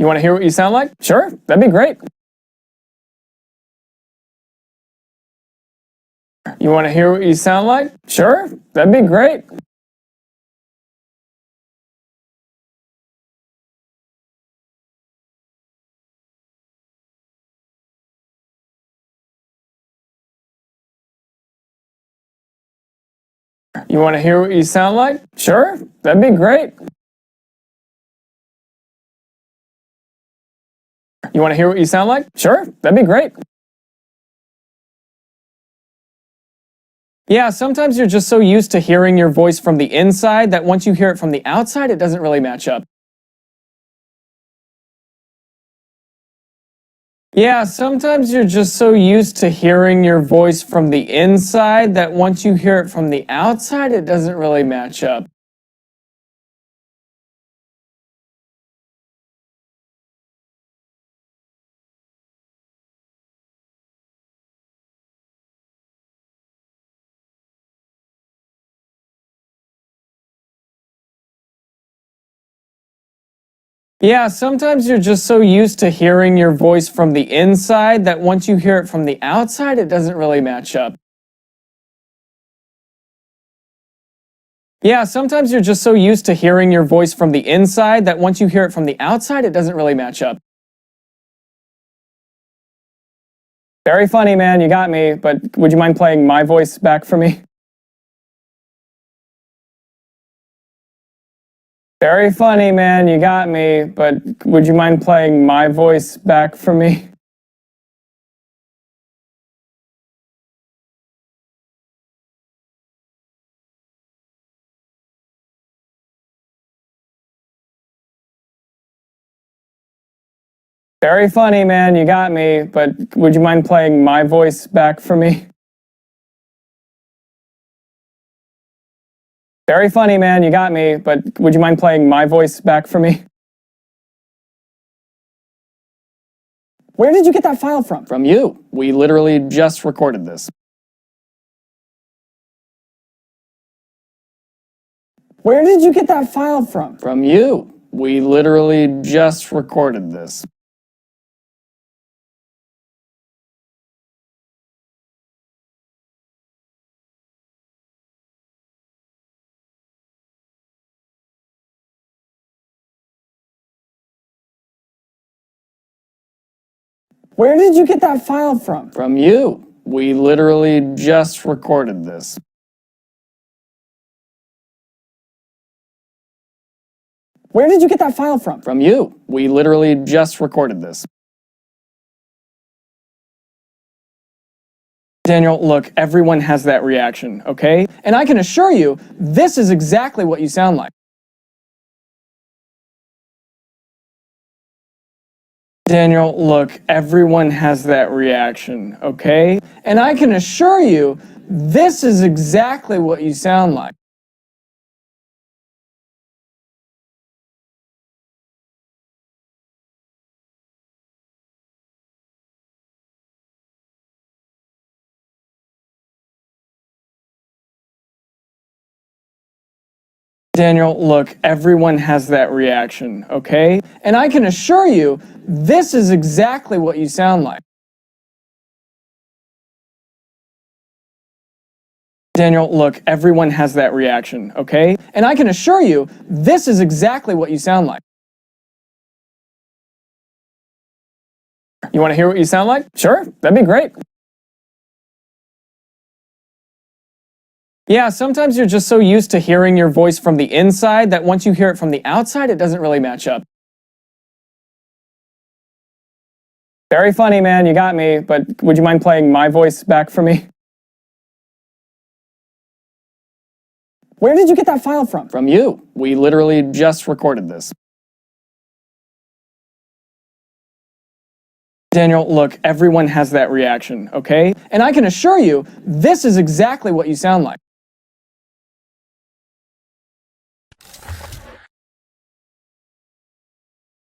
You want to hear what you sound like? Sure, that'd be great. You want to hear what you sound like? Sure, that'd be great. You want to hear what you sound like? Sure, that'd be great. You want to hear what you sound like? Sure, that'd be great. Yeah, sometimes you're just so used to hearing your voice from the inside that once you hear it from the outside, it doesn't really match up. Yeah, sometimes you're just so used to hearing your voice from the inside that once you hear it from the outside, it doesn't really match up. Yeah, sometimes you're just so used to hearing your voice from the inside that once you hear it from the outside, it doesn't really match up. Yeah, sometimes you're just so used to hearing your voice from the inside that once you hear it from the outside, it doesn't really match up. Very funny, man, you got me, but would you mind playing my voice back for me? Very funny, man, you got me, but would you mind playing my voice back for me? Very funny, man, you got me, but would you mind playing my voice back for me? Very funny, man, you got me, but would you mind playing my voice back for me? Where did you get that file from? From you. We literally just recorded this. Where did you get that file from? From you. We literally just recorded this. Where did you get that file from? From you. We literally just recorded this. Where did you get that file from? From you. We literally just recorded this. Daniel, look, everyone has that reaction, okay? And I can assure you, this is exactly what you sound like. Daniel, look, everyone has that reaction, okay? And I can assure you, this is exactly what you sound like. Daniel, look, everyone has that reaction, okay? And I can assure you, this is exactly what you sound like. Daniel, look, everyone has that reaction, okay? And I can assure you, this is exactly what you sound like. You want to hear what you sound like? Sure, that'd be great. Yeah, sometimes you're just so used to hearing your voice from the inside that once you hear it from the outside, it doesn't really match up. Very funny, man, you got me, but would you mind playing my voice back for me? Where did you get that file from? From you. We literally just recorded this. Daniel, look, everyone has that reaction, okay? And I can assure you, this is exactly what you sound like.